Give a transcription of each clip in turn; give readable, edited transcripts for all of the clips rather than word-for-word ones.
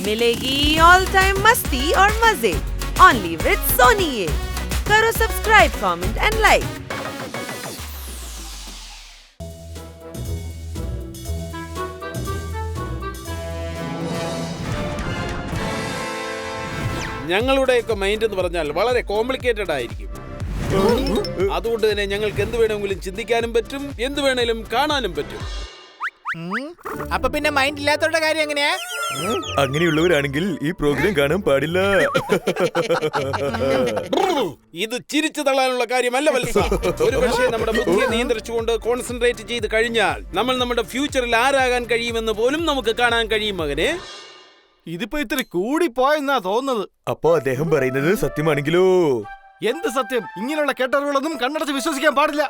मिलेगी all time मस्ती और मजे ओनली विद सोनी ये। करो सब्सक्राइब, कमेंट एंड लाइक। ഞങ്ങളുടെയൊക്കെ മൈൻഡ് എന്ന് പറഞ്ഞാൽ വളരെ കോംപ്ലിക്കേറ്റഡ് ആയിരിക്കും. അതുകൊണ്ട് തന്നെ ഞങ്ങൾക്ക് എന്ത് വേണമെങ്കിലും ചിന്തിക്കാനും പറ്റും, എന്ത് വേണേലും കാണാനും പറ്റും. അപ്പൊ പിന്നെ മൈൻഡ് ഇല്ലാത്തവരുടെ കാര്യം എങ്ങനെയാ? അങ്ങനെയുള്ളവരാണെങ്കിൽ ഈ പ്രോഗ്രാം കാണാൻ പാടില്ല. ഇത് ചിരിച്ചു തള്ളാനുള്ള കാര്യമല്ല വത്സ. ഒരുപക്ഷെ നമ്മുടെ ബുദ്ധിയെ നിയന്ത്രിച്ചുകൊണ്ട് കോൺസെൻട്രേറ്റ് ചെയ്ത് കഴിഞ്ഞാൽ നമ്മൾ നമ്മുടെ ഫ്യൂച്ചറിൽ ആരാകാൻ കഴിയുമെന്ന് പോലും നമുക്ക് കാണാൻ കഴിയും മകനെ. ഇതിപ്പോ ഇത്തിരി കൂടി പോയെന്നാ തോന്നുന്നത്. അപ്പോ അദ്ദേഹം പറയുന്നത് സത്യമാണെങ്കിലോ? എന്ത് സത്യം? ഇങ്ങനെയുള്ള കേട്ടറിവുകളൊന്നും കണ്ണടച്ച് വിശ്വസിക്കാൻ പാടില്ല.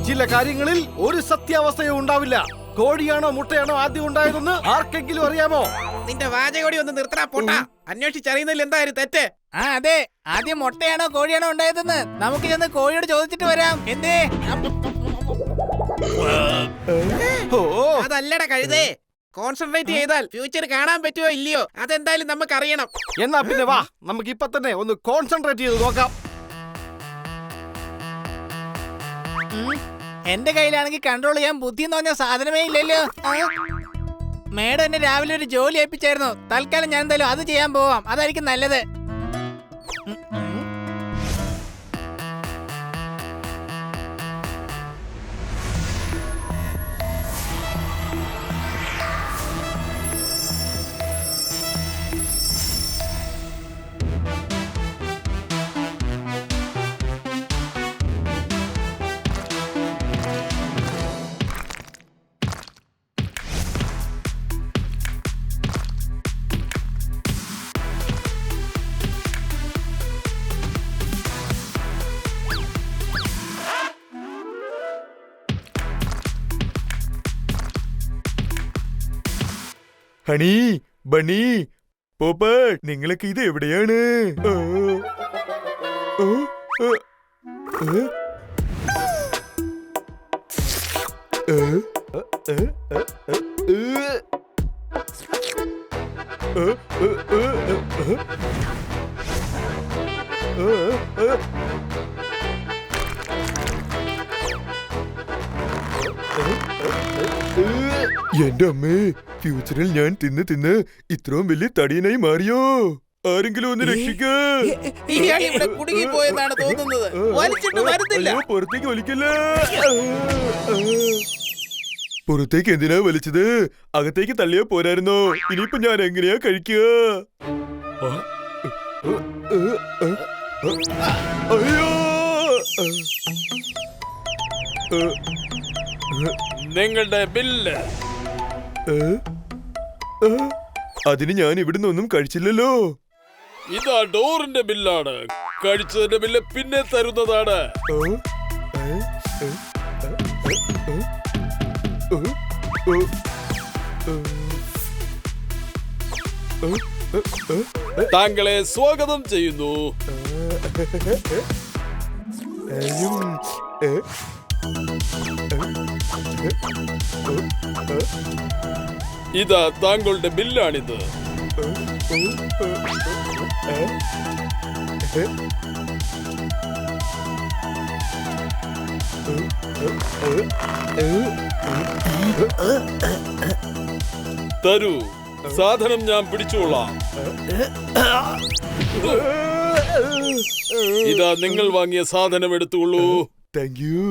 ചില കാര്യങ്ങളിൽ ഒരു സത്യാവസ്ഥയും ഉണ്ടാവില്ല. കോഴിയാണോ മുട്ടയാണോ ആദ്യം ഉണ്ടായതെന്ന് ആർക്കെങ്കിലും അറിയാമോ? നിന്റെ വാചകോടി ഒന്ന് നിർത്തടാ പൊട്ടാ. അന്വേഷിച്ചറിയുന്നതിൽ എന്തായാലും തെറ്റ്. അതെ, ആദ്യം മുട്ടയാണോ കോഴിയാണോ ഉണ്ടായതെന്ന് നമുക്ക് ചെന്ന് കോഴിയോട് ചോദിച്ചിട്ട് വരാം. എന്തേ? അതല്ലടാ കഴുതേ. കോൺസെൻട്രേറ്റ് ചെയ്താൽ ഫ്യൂച്ചർ കാണാൻ പറ്റുമോ ഇല്ലയോ അതെന്തായാലും നമുക്ക് അറിയണം. എന്നാ പിന്നെ വാ, നമുക്ക് ഇപ്പൊ തന്നെ ഒന്ന് കോൺസെൻട്രേറ്റ് ചെയ്ത് നോക്കാം. എന്റെ കയ്യിലാണെങ്കിൽ കൺട്രോൾ ചെയ്യാൻ ബുദ്ധി എന്ന് പറഞ്ഞ സാധനമേ ഇല്ലല്ലോ. മേഡം എന്നെ രാവിലെ ഒരു ജോലി ഏൽപ്പിച്ചായിരുന്നു. തൽക്കാലം ഞാൻ എന്തായാലും അത് ചെയ്യാൻ പോവാം. അതായിരിക്കും നല്ലത്. ഹണി, ബണ്ണി, പോപ്പട്ട്, നിങ്ങളൊക്കെ ഇത് എവിടെയാണ്? എന്റെ അമ്മേ, ഫ്യൂച്ചറിൽ ഞാൻ തിന്ന് ഇത്രയും വലിയ തടിയനായി മാറിയോ? ആരെങ്കിലും ഒന്ന് രക്ഷിക്ക. കുടുങ്ങിപ്പോയെന്നാണ് തോന്നുന്നത്. പുറത്തേക്ക് വലിക്കല്ല. പുറത്തേക്ക് എന്തിനാ വലിച്ചത്? അകത്തേക്ക് തള്ളിയാ പോരായിരുന്നോ? ഇനിയിപ്പോ ഞാൻ എങ്ങനെയാ കഴിക്കുക? അയ്യോ, നിങ്ങളുടെ ബില്ല്. അതിന് ഞാൻ ഇവിടുന്ന് ഒന്നും കഴിച്ചില്ലല്ലോ. ഇതാ ഡോറിന്റെ ബില്ലാണ്. കഴിച്ചതിന്റെ ബില്ല് പിന്നെ തരുന്നതാണ്. താങ്കളെ സ്വാഗതം ചെയ്യുന്നു. ഇതാ താങ്കളുടെ ബില്ലാണിത്. തരൂ, സാധനം ഞാൻ പിടിച്ചോളാം. ഇതാ നിങ്ങൾ വാങ്ങിയ സാധനം എടുത്തുകൊള്ളൂ. Thank you.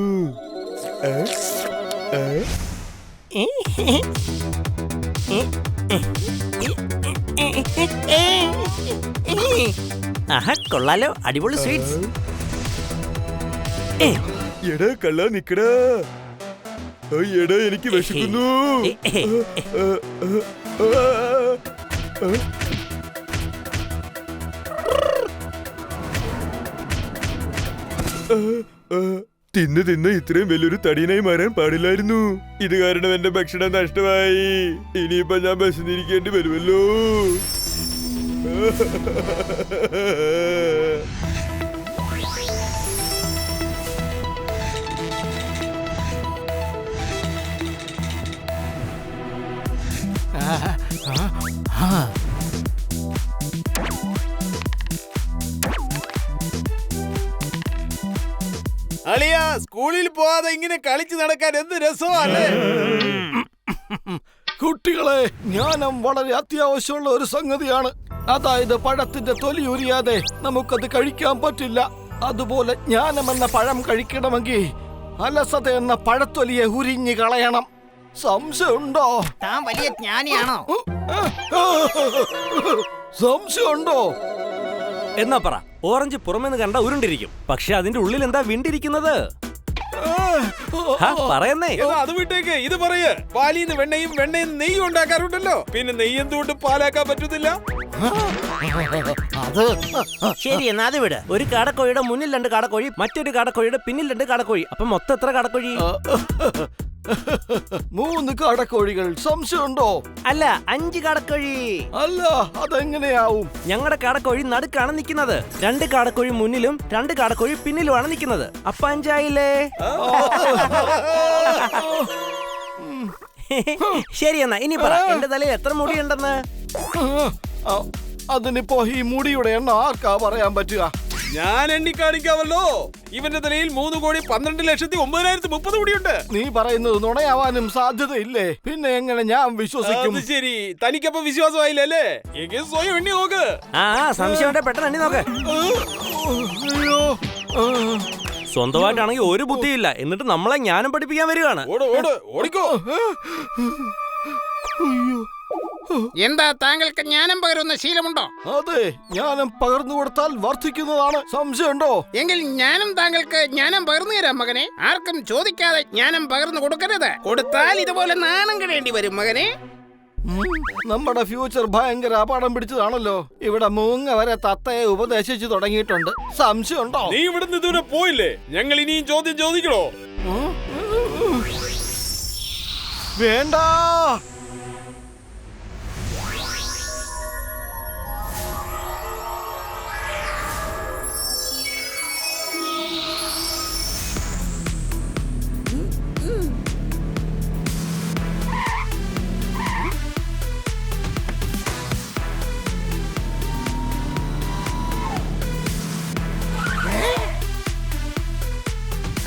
കൊള്ളാലോ, അടിപൊളി സ്വീറ്റ്സ്. എടാ കള്ള നിക്കടാ. എടാ എനിക്ക് വിശക്കുന്നു. തിന്ന് ഇത്രയും വലിയൊരു തടിയനായി മാറാൻ പാടില്ലായിരുന്നു. ഇത് കാരണം എന്റെ ഭക്ഷണം നഷ്ടമായി. ഇനിയിപ്പോ ഞാൻ വിശന്നിരിക്കേണ്ടി വരുമല്ലോ. അളിയ സ്കൂളിൽ പോവാതെ ഇങ്ങനെ കളിച്ചു നടക്കാൻ എന്ത് രസമല്ലേ? കുട്ടികളെ, ജ്ഞാനം വളരെ അത്യാവശ്യമുള്ള ഒരു സംഗതിയാണ്. അതായത് പഴത്തിന്റെ തൊലി ഉരിയാതെ നമുക്കത് കഴിക്കാൻ പറ്റില്ല. അതുപോലെ ജ്ഞാനം എന്ന പഴം കഴിക്കണമെങ്കിൽ അലസത എന്ന പഴത്തൊലിയെ ഉരിഞ്ഞു കളയണം. സംശയമുണ്ടോ? താൻ വലിയ ജ്ഞാനിയാണോ? സംശയമുണ്ടോ? എന്നാ പറ, ഓറഞ്ച് പുറമെന്ന് കണ്ട ഉരുണ്ടിരിക്കും, പക്ഷെ അതിന്റെ ഉള്ളിൽ എന്താ വിണ്ടിരിക്കുന്നത്? പറയുന്നേ. അത് വിട്ടേക്ക്, ഇത് പറയ്. പാലിന്ന് വെണ്ണയും വെണ്ണയും നെയ്യും ഉണ്ടാക്കാറുണ്ടല്ലോ, പിന്നെ നെയ്യ് എന്തുകൊണ്ട് പാലാക്കാൻ പറ്റുന്നില്ല? അത് ശരി, എന്നാ അത് വിട്. ഒരു കാടക്കോഴിയുടെ മുന്നിൽ 2 കാടക്കോഴി, മറ്റൊരു കാടക്കോഴിയുടെ പിന്നിൽ 2 കാടക്കോഴി. അപ്പൊ മൊത്തം എത്ര കാടക്കോഴി? 3 കാടക്കോഴികൾ. സംശയമുണ്ടോ? അല്ല, 5 കാടക്കോഴി. അല്ല, അതെങ്ങനെയാവും? ഞങ്ങളുടെ കാടക്കോഴി നടുക്കാണ് നിൽക്കുന്നത്. 2 കാടക്കോഴി മുന്നിലും 2 കാടക്കോഴി പിന്നിലുമാണ് നിൽക്കുന്നത്. അപ്പൊ 5 ആയില്ലേ? ശരി, എന്നാ ഇനി പറ, എന്റെ തലയിൽ എത്ര മുടിയുണ്ടെന്ന്? അതിനിപ്പോ ഈ മുടിയുടെ എണ്ണം ആർക്കാ പറയാൻ പറ്റുക? ഞാൻ എണ്ണി കാണിക്കാമല്ലോ. ഇവന്റെ തലയിൽ 3,12,09,030 മുടിയുണ്ട്. നീ പറയുന്നത് നുണയാവാനും സാധ്യതയില്ലേ? പിന്നെ എങ്ങനെ ഞാൻ വിശ്വസിക്കും? അത് ശരി, തനിക്കപ്പോ വിശ്വാസമായില്ലേ? എങ്കിൽ സ്വയം എണ്ണി നോക്ക്. സംശയം പെട്ടെന്ന് എണ്ണി നോക്ക്. അയ്യോ, സ്വന്തമായിട്ടാണെങ്കിൽ ഒരു ബുദ്ധിയില്ല, എന്നിട്ട് നമ്മളെ ജ്ഞാനം പഠിപ്പിക്കാൻ വരികയാണ്. ഓടിക്കോ. എന്താ താങ്കൾക്ക് ജ്ഞാനം പകരുന്ന ശീലമുണ്ടോ? അതെ, ജ്ഞാനം പകർന്നു കൊടുത്താൽ വർദ്ധിക്കുന്നതാണ്. സംശയമുണ്ടോ? എങ്കിൽ ഞാനും താങ്കൾക്ക് ജ്ഞാനം പകർന്നു തരാം മകനെ. ആർക്കും ചോദിക്കാതെ ജ്ഞാനം പകർന്നു കൊടുക്കരുത്. കൊടുത്താൽ ഇതുപോലെ നാണം കിടേണ്ടി വരും മകനെ. നമ്മുടെ ഫ്യൂച്ചർ ഭയങ്കര അപകടം പിടിച്ചതാണല്ലോ. ഇവിടെ മൂങ്ങ വരെ തത്തയെ ഉപദേശിച്ചു തുടങ്ങിയിട്ടുണ്ട്. സംശയമുണ്ടോ? നീ ഇവിടുന്ന് ഇതുവരെ പോയില്ലേ? ഞങ്ങൾ ഇനിയും ചോദ്യം ചോദിക്കണോ? വേണ്ട.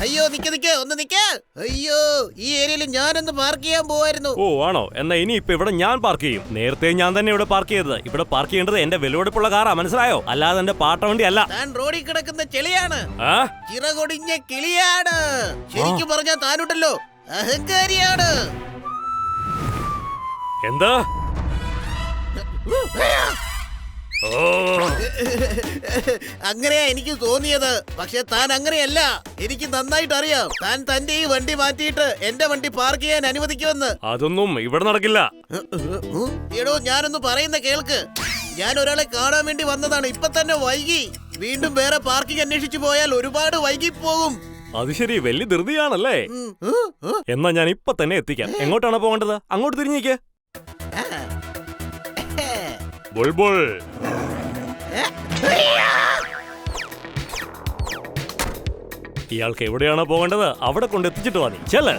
അയ്യോ, നിക്ക് ഒന്ന് നിക്ക്. അയ്യോ, ഈ ഏരിയയിൽ ഞാനൊന്ന് പാർക്ക് ചെയ്യാൻ പോവായിരുന്നു. ഓ ആണോ? എന്നാ ഇനി ഇപ്പൊ ഇവിടെ ഞാൻ പാർക്ക് ചെയ്യും. നേരത്തെ ഞാൻ തന്നെ ഇവിടെ പാർക്ക് ചെയ്തത്. ഇവിടെ പാർക്ക് ചെയ്യേണ്ടത് എന്റെ വിലവെടുപ്പുള്ള കാറാ, മനസ്സിലായോ? അല്ലാതെ എന്റെ പാട്ടവണ്ടി അല്ല. താൻ റോഡിൽ കിടക്കുന്ന ചെളിയാണ്, ആ? ചിറകൊടിഞ്ഞ കിളിയാണ്. ശരിക്കും പറഞ്ഞാ താനുണ്ടല്ലോ അഹങ്കാരിയാണ്. എന്താ? അങ്ങനെയാ എനിക്ക് തോന്നിയത്. പക്ഷെ താൻ അങ്ങനെയല്ല. എനിക്ക് നന്നായിട്ട് അറിയാം. താൻ തന്റെ ഈ വണ്ടി മാറ്റിയിട്ട് എന്റെ വണ്ടി പാർക്ക് ചെയ്യാൻ അനുവദിക്കുമെന്ന്. അതൊന്നും ഇവിടെ നടക്കില്ല. എടോ, ഞാനൊന്ന് പറയുന്ന കേൾക്ക്. ഞാൻ ഒരാളെ കാണാൻ വേണ്ടി വന്നതാണ്. ഇപ്പൊ തന്നെ വൈകി. വീണ്ടും വേറെ പാർക്കിംഗ് അന്വേഷിച്ചു പോയാൽ ഒരുപാട് വൈകി പോകും. അത് ശരി, വലിയ ധൃതിയാണല്ലേ? എന്നാ ഞാൻ ഇപ്പൊ തന്നെ എത്തിക്കാം. എങ്ങോട്ടാണ് പോകേണ്ടത്? അങ്ങോട്ട് തിരിഞ്ഞേക്ക്. ബുൾബുൾ, ഇയാൾക്ക് എവിടെയാണോ പോകേണ്ടത് അവിടെ കൊണ്ട് എത്തിച്ചിട്ട് വാ. നീ ചെല്ല്.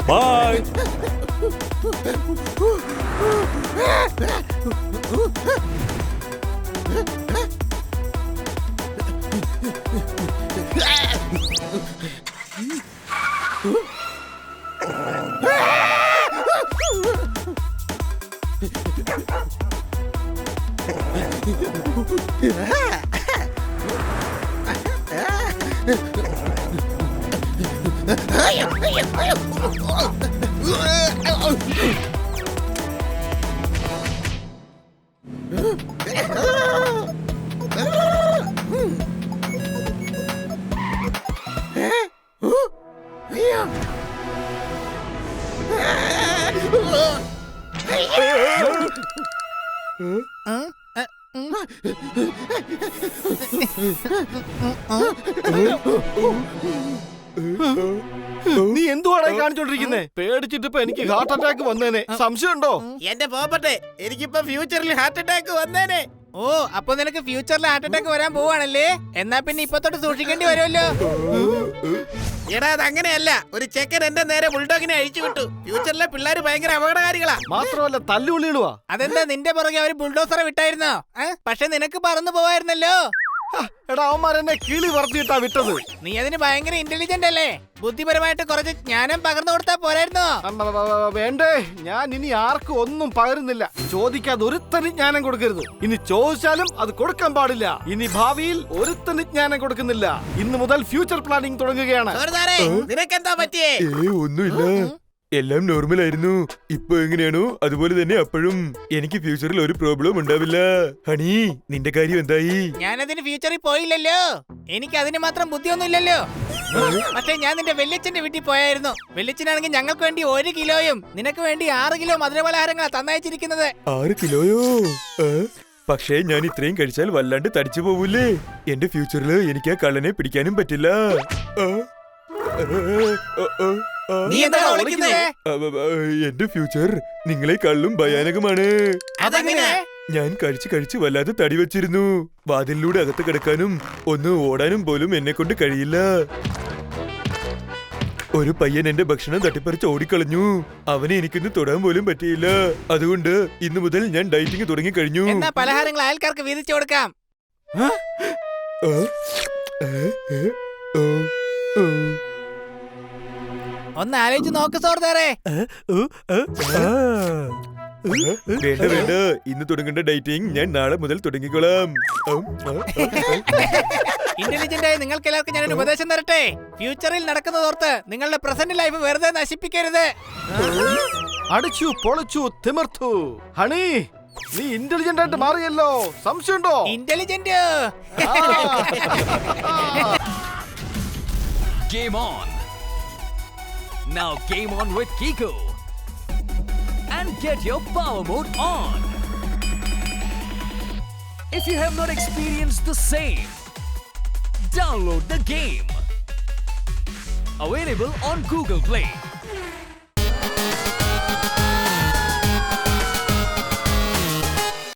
ബൈ. നീ എന്തുവാണ് കാണിച്ചോണ്ടിരിക്കുന്നേ? പേടിച്ചിട്ട് ഇപ്പൊ എനിക്ക് ഹാർട്ട് അറ്റാക്ക് വന്നേനെ. സംശയമുണ്ടോ? എന്റെ പോപ്പട്ടെ, എനിക്കിപ്പോ ഫ്യൂച്ചറിൽ ഹാർട്ട് അറ്റാക്ക് വന്നേനെ. ഓ, അപ്പൊ നിനക്ക് ഫ്യൂച്ചറിൽ ഹാർട്ട് അറ്റാക്ക് വരാൻ പോവാണല്ലേ? എന്നാ പിന്നെ ഇപ്പൊ തൊട്ട് സൂക്ഷിക്കേണ്ടി വരുമല്ലോ. എടാ അത് അങ്ങനെയല്ല, ഒരു ചെക്കൻ എന്റെ നേരെ ബുൾഡോഗിനെ അഴിച്ചു വിട്ടു. ഫ്യൂച്ചറിലെ പിള്ളേര് ഭയങ്കര അപകടകാരികളാ. മാത്രമല്ല തല്ലുവിളികളുവാ. അതെന്താ നിന്റെ പുറകെ അവര് ബുൾഡോസറെ വിട്ടായിരുന്നോ? പക്ഷെ നിനക്ക് പറന്നു പോവായിരുന്നല്ലോ. എടാ അവന്മാരെന്നെ കിളി വർത്തിയിട്ടാ വിട്ടത്. നീ അതിന് ഭയങ്കര ഇന്റലിജന്റ് അല്ലേ? ബുദ്ധിപരമായിട്ട് കുറച്ച് ജ്ഞാനം പകർന്നു കൊടുത്താ പോരായിരുന്നോ? വേണ്ടേ, ഞാൻ ഇനി ആർക്കും ഒന്നും പകരുന്നില്ല. ചോദിക്കാതെ ഒരുത്തന് ജ്ഞാനം കൊടുക്കരുത്. ഇനി ചോദിച്ചാലും അത് കൊടുക്കാൻ പാടില്ല. ഇനി ഭാവിയിൽ ഒരുത്തന് ജ്ഞാനം കൊടുക്കുന്നില്ല. ഇന്ന് മുതൽ ഫ്യൂച്ചർ പ്ലാനിംഗ് തുടങ്ങുകയാണ്. നിനക്കെന്താ പറ്റിയേ? ഒന്നുമില്ല, എല്ലാം നോർമൽ ആയിരുന്നു. ഇപ്പൊ എങ്ങനെയാണോ അതുപോലെ തന്നെ അപ്പോഴും. എനിക്ക് ഫ്യൂച്ചറിൽ ഒരു പ്രോബ്ലം ഉണ്ടാവില്ല. ഹണി, നിന്റെ കാര്യം എന്തായി? ഞാനതിന് ഫ്യൂച്ചറിൽ പോയില്ലല്ലോ. എനിക്ക് അതിന് മാത്രം ബുദ്ധിയൊന്നുമില്ലല്ലോ. പക്ഷെ ഞാൻ നിന്റെ വെല്ലിച്ചന്റെ വീട്ടിൽ പോയായിരുന്നു. വെല്ലിച്ചനാണെങ്കിൽ ഞങ്ങൾക്ക് വേണ്ടി 1 കിലോയും നിനക്ക് വേണ്ടി 6 കിലോ മധുരപലഹാരങ്ങളാ തന്നയച്ചിരിക്കുന്നത്. 6 കിലോയോ? പക്ഷേ ഞാൻ ഇത്രയും കഴിച്ചാൽ വല്ലാണ്ട് തടിച്ചു പോവൂലേ. എന്റെ ഫ്യൂച്ചറിൽ എനിക്ക് ആ കള്ളനെ പിടിക്കാനും പറ്റില്ല. നീ എന്താ വിളിക്കുന്നേ? എന്റെ ഫ്യൂച്ചർ നിങ്ങളെക്കാളും ഭയാനകമാണ്. അതെങ്ങനെ? ഞാൻ കഴിച്ച് വല്ലാതെ തടി വെച്ചിരുന്നു. വാതിലിലൂടെ അകത്ത് കിടക്കാനും ഒന്ന് ഓടാനും പോലും എന്നെ കൊണ്ട് കഴിയില്ല. ഒരു പയ്യൻ എന്റെ ഭക്ഷണം തട്ടിപ്പറിച്ച് ഓടിക്കളഞ്ഞു. അവനെ എനിക്കൊന്ന് തൊടാൻ പോലും പറ്റിയില്ല. അതുകൊണ്ട് ഇന്നു മുതൽ ഞാൻ ഡയറ്റിംഗ് തുടങ്ങി കഴിഞ്ഞു. എന്നാ പലഹാരങ്ങൾ അയൽക്കാർക്ക് വീതിച്ചു കൊടുക്കാം. ഒന്ന് ആലോചിച്ച് നോക്ക് സോർദാറേ. വേണ്ട, ഇന്ന് തുടങ്ങേണ്ട ഡയറ്റിംഗ് ഞാൻ നാളെ മുതൽ തുടങ്ങിക്കോളാം. ഇന്റലിജന്റ് ആയി നിങ്ങൾക്ക് എല്ലാവർക്കും ഞാനൊരു ഉപദേശം തരട്ടെ. ഫ്യൂച്ചറിൽ നടക്കുന്നതോർത്ത് നിങ്ങളുടെ പ്രസന്റ് ലൈഫ് വെറുതെ നശിപ്പിക്കരുത്. അടിച്ചു പൊളിച്ചു തിമിർത്തു. ഹണി, നീ ഇന്റലിജന്റ് ആയിട്ട് മാറിയല്ലോ. സംശയമുണ്ടോ? Intelligent. Game on. Now game on with Kiko. And get your power mode on. If you have not experienced the same, download the game. Available on Google Play.